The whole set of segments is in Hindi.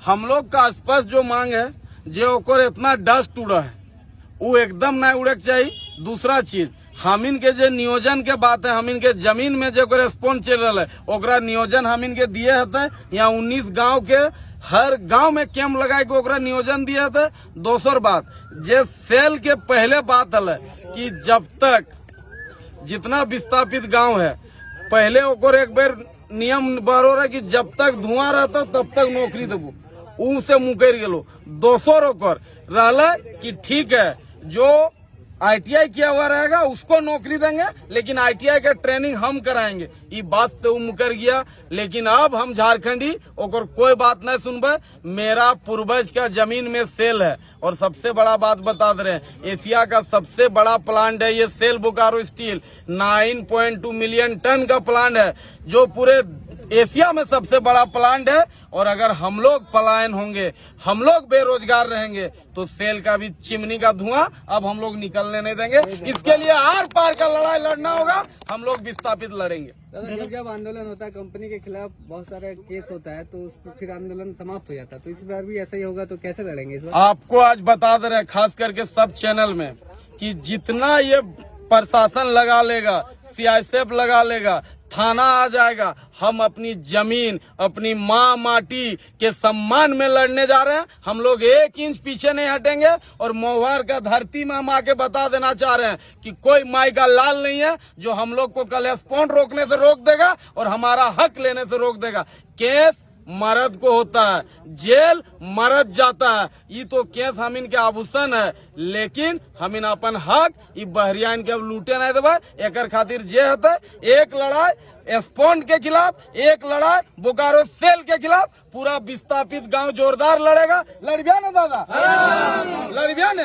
हम लोग का स्पष्ट जो मांग है जो ओकर इतना डस्ट उड़ा है वो एकदम ना उड़े के चाहिए। दूसरा चीज हमिन के जो नियोजन के बात है, हमिन के जमीन में जो रेस्पॉन्स चल रहा है ओकरा नियोजन हमिन के दिए हते। यहाँ 19 गांव के हर गांव में कैंप लगाए के ओकरा नियोजन दिए थे। दोसर बात जे सेल के पहले बात है कि जब तक जितना विस्थापित गांव है पहले ओकर एक बार नियम बरो रहा कि जब तक धुआं रहता तब तक नौकरी देबू, ऊ से मुकर गेलो। दोसर ओकर रहला कि ठीक है जो ITI किया हुआ रहेगा उसको नौकरी देंगे, लेकिन ITI का ट्रेनिंग हम कराएंगे। ये बात से वो मुकर गया। लेकिन अब हम झारखंडी ओकर कोई बात नहीं सुनबे। मेरा पूर्वज का जमीन में सेल है और सबसे बड़ा बात बता दे रहे हैं, एशिया का सबसे बड़ा प्लांट है ये SAIL Bokaro steel. 9.2 million tonne का प्लांट है जो पूरे एशिया में सबसे बड़ा प्लांट है। और अगर हम लोग पलायन होंगे, हम लोग बेरोजगार रहेंगे तो सेल का भी चिमनी का धुआं अब हम लोग निकलने नहीं देंगे। इसके लिए आर पार का लड़ाई लड़ना होगा, हम लोग विस्थापित लड़ेंगे। जब आंदोलन होता है कंपनी के खिलाफ बहुत सारे केस होता है तो फिर आंदोलन समाप्त हो जाता है, तो इस बार भी ऐसा ही होगा तो कैसे लड़ेंगे इस बार? आपको आज बता दे रहे हैं खास करके सब चैनल में कि जितना ये प्रशासन लगा लेगा, CISF लगा लेगा, थाना आ जाएगा, हम अपनी जमीन अपनी माँ माटी के सम्मान में लड़ने जा रहे हैं। हम लोग 1 इंच पीछे नहीं हटेंगे। और मोहवार का धरती में हम आके बता देना चाह रहे हैं कि कोई माई का लाल नहीं है जो हम लोग को कल स्पॉन्ड रोकने से रोक देगा और हमारा हक लेने से रोक देगा। केस मर्द को होता है, जेल मर्द जाता है। ये तो केस हम इनके आभूषण है, लेकिन हम इन अपन हक ये बहरियान के अब लूटे नहीं देवे। एकर खातिर जे होता एक लड़ाई स्पॉन्ड के खिलाफ, एक लड़ाई बोकारो सेल के खिलाफ, पूरा विस्थापित गांव जोरदार लड़ेगा। लड़बिया ना दादा, लड़बिया ने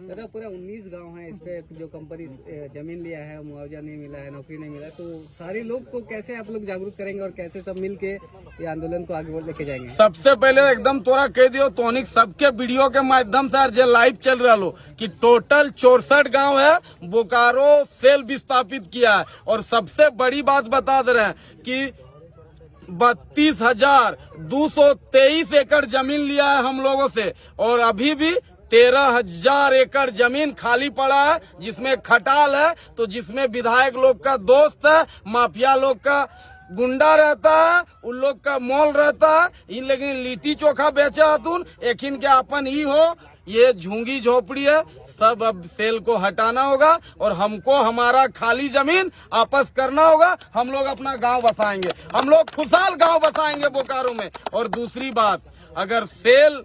दादा पूरा 19 गांव है, इस पे जो कंपनी जमीन लिया है मुआवजा नहीं मिला है, नौकरी नहीं मिला है, तो सारे लोग को कैसे आप लोग जागरूक करेंगे और कैसे सब मिल के ये आंदोलन को आगे लेके जाएंगे? सबसे पहले एकदम तोरा कह दियो तोनिक सबके वीडियो के माध्यम से जो लाइव चल रहा लो कि टोटल 64 गांव है बोकारो सेल विस्थापित किया है। और सबसे बड़ी बात बता दे रहे हैं कि 32,223 एकड़ जमीन लिया है हम लोगों से और अभी भी 13,000 एकड़ जमीन खाली पड़ा है, जिसमें खटाल है, तो जिसमें विधायक लोग का दोस्त है, माफिया लोग का गुंडा रहता है, उन लोग का मॉल रहता है। इन लेकिन लिट्टी चोखा बेचा हतुन, एक इनके अपन ही हो, ये झुंगी झोपड़ी है। सब अब सेल को हटाना होगा और हमको हमारा खाली जमीन आपस करना होगा। हम लोग अपना गांव बसाएंगे, हम लोग खुशहाल गांव बसाएंगे बोकारो में। और दूसरी बात, अगर सेल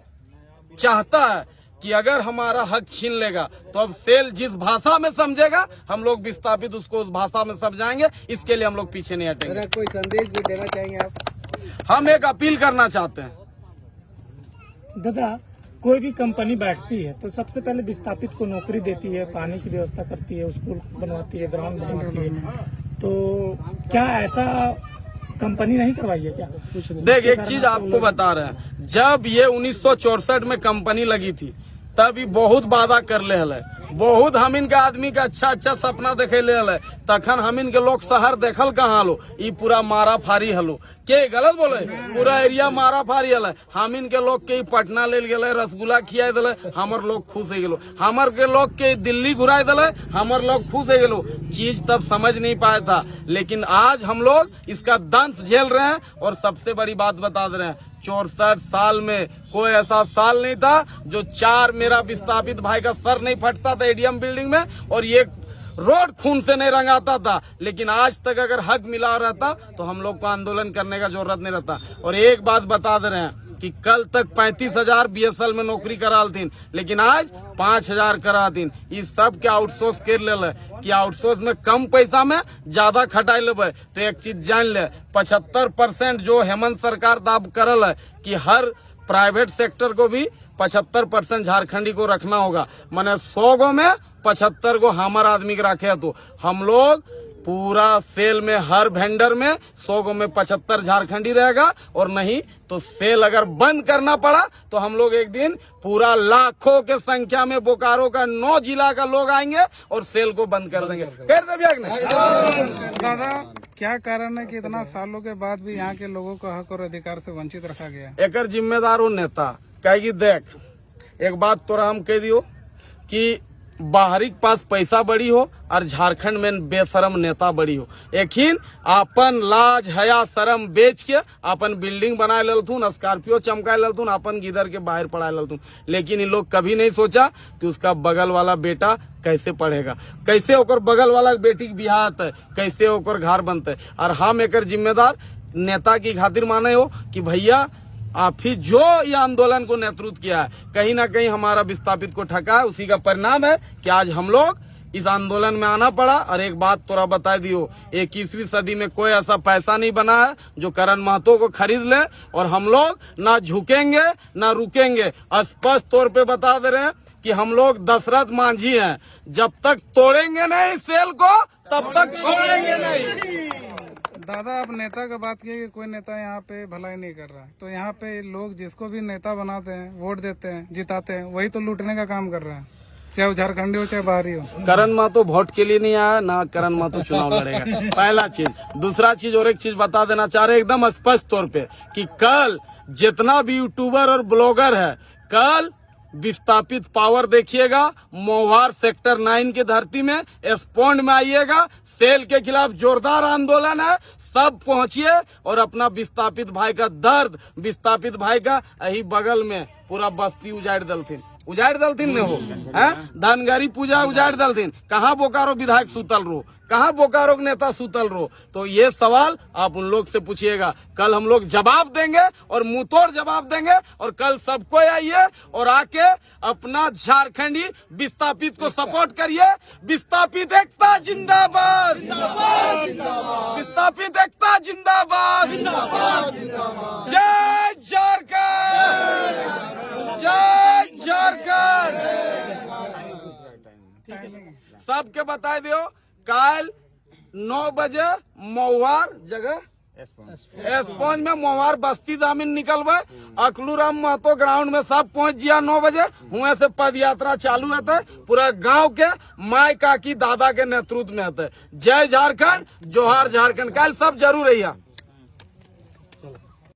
चाहता है कि अगर हमारा हक छीन लेगा तो अब सेल जिस भाषा में समझेगा हम लोग विस्थापित उसको उस भाषा में समझाएंगे। इसके लिए हम लोग पीछे नहीं हटेंगे। कोई संदेश भी देना चाहेंगे आप? हम एक अपील करना चाहते हैं। दादा कोई भी कंपनी बैठती है तो सबसे पहले विस्थापित को नौकरी देती है, पानी की व्यवस्था करती है, स्कूल बनवाती है, ग्राउंड बनवाती है, तो क्या ऐसा कंपनी नहीं करवाई है क्या? देख एक चीज आपको बता रहे हैं, जब ये 1964 में कंपनी लगी थी तब ये बहुत वादा कर ले है, बहुत हम इनका आदमी का अच्छा सपना देखे ले है। तखन हम इनके लोग शहर देखल कहाँ लो, ये पूरा मारा फारी हलो के गलत बोले, पूरा एरिया मारा फारी हल। हम इनके लोग के पटना ले गए, रसगुल्ला खिया दिले, हमर लोग खुश हो गेलो। हमर के लोग के दिल्ली घुरा दिले, हमर लोग खुश हो गेलो। चीज तब समझ नहीं पाया था, लेकिन आज हम लोग इसका दंश झेल रहे हैं। और सबसे बड़ी बात बता दे रहे हैं, 64 साल में कोई ऐसा साल नहीं था जो 4 मेरा विस्थापित भाई का सर नहीं फटता था एडीएम बिल्डिंग में और ये रोड खून से नहीं रंगाता था। लेकिन आज तक अगर हक मिला रहता तो हम लोग को आंदोलन करने का जरूरत नहीं रहता। और एक बात बता दे रहे हैं कि कल तक 35,000 BSL में नौकरी करालतीन, लेकिन आज 5,000 करातीन। इस सब के आउटसोर्स कर ले कि आउटसोर्स में कम पैसा में ज्यादा खटाई लेबे। तो एक चीज जान ले, 75% जो हेमंत सरकार दाब करल है कि हर प्राइवेट सेक्टर को भी 75% झारखंडी को रखना होगा, माने 100 गो में 75 गो हमार आदमी के रखे। तो हम लोग पूरा सेल में हर वेंडर में 100 गो में 75 झारखंडी रहेगा। और नहीं तो सेल अगर बंद करना पड़ा तो हम लोग एक दिन पूरा लाखों के संख्या में बोकारो का 9 जिला का लोग आएंगे और सेल को बंद कर देंगे। कर दे दादा क्या कारण है कि इतना सालों के बाद भी यहाँ के लोगों को हक और अधिकार से वंचित रखा गया? एकर जिम्मेदार हो नेता कहेगी। देख एक बात तोरा हम कह दियो कि बाहरी के पास पैसा बड़ी हो और झारखंड में बेशरम नेता बड़ी हो। एखिन अपन लाज हया शरम बेच के अपन बिल्डिंग बना लेलथुन, स्कॉर्पियो चमका लेलथुन, अपन गिदर के बाहर पढ़ा लेलथुन। लेकिन ये लोग कभी नहीं सोचा कि उसका बगल वाला बेटा कैसे पढ़ेगा, कैसे ओकर बगल वाला बेटी के बियाह है, कैसे ओकर घर बनते। और हम एकर जिम्मेदार नेता की खातिर माने हो कि भैया आप ही जो ये आंदोलन को नेतृत्व किया है, कहीं ना कहीं हमारा विस्थापित को ठगा है। उसी का परिणाम है कि आज हम लोग इस आंदोलन में आना पड़ा। और एक बात तोरा बता दियो, 21वीं सदी में कोई ऐसा पैसा नहीं बना है जो करण महतो को खरीद ले। और हम लोग ना झुकेंगे ना रुकेंगे। स्पष्ट तौर पे बता दे रहे हैं कि हम लोग दशरथ मांझी हैं, जब तक तोड़ेंगे नहीं सेल को तब तक छोड़ेंगे नहीं। दादा, आप नेता का बात किए कि कोई नेता यहाँ पे भलाई नहीं कर रहा है, तो यहाँ पे लोग जिसको भी नेता बनाते हैं, वोट देते हैं, जिताते हैं, वही तो लूटने का काम कर रहा है, चाहे वो झारखंडी हो चाहे बाहरी हो। करण महतो वोट के लिए नहीं आया, ना करण महतो चुनाव लड़ेगा। पहला चीज। दूसरा चीज और एक चीज बता देना चाह रहे एकदम स्पष्ट तौर पे कि कल जितना भी यूट्यूबर और ब्लॉगर है, कल विस्थापित पावर देखिएगा, मोहार सेक्टर 9 की धरती में स्पॉन्ड में आइएगा। सेल के खिलाफ जोरदार आंदोलन है, सब पहुंचिए और अपना विस्थापित भाई का दर्द, विस्थापित भाई का यही बगल में पूरा बस्ती उजाड़ दलथिन ने हो है, धनगरी पूजा उजाड़ दलथिन। कहाँ बोकारो विधायक सुतल रो, कहाँ बोकारो नेता सुतल रो। तो ये सवाल आप उन लोग से पूछिएगा, कल हम लोग जवाब देंगे और मुंह तोड़ जवाब देंगे। और कल सबको आइए और आके अपना झारखंडी विस्थापित को सपोर्ट करिए। विस्थापित एकता जिंदाबाद, विस्थापित एकता जिंदाबाद, जय झारखंड, जय झारखंड। सबके बता दियो, कल 9 बजे महुआर जगह स्पॉन्ज में महुआर बस्ती दामिन निकलबे। अखलूराम महतो ग्राउंड में सब पहुंच जिया 9 बजे। हुए से पद यात्रा चालू है, पूरा गांव के माय काकी दादा के नेतृत्व में है। जय झारखंड, जोहार झारखंड। कल सब जरूर रहिए।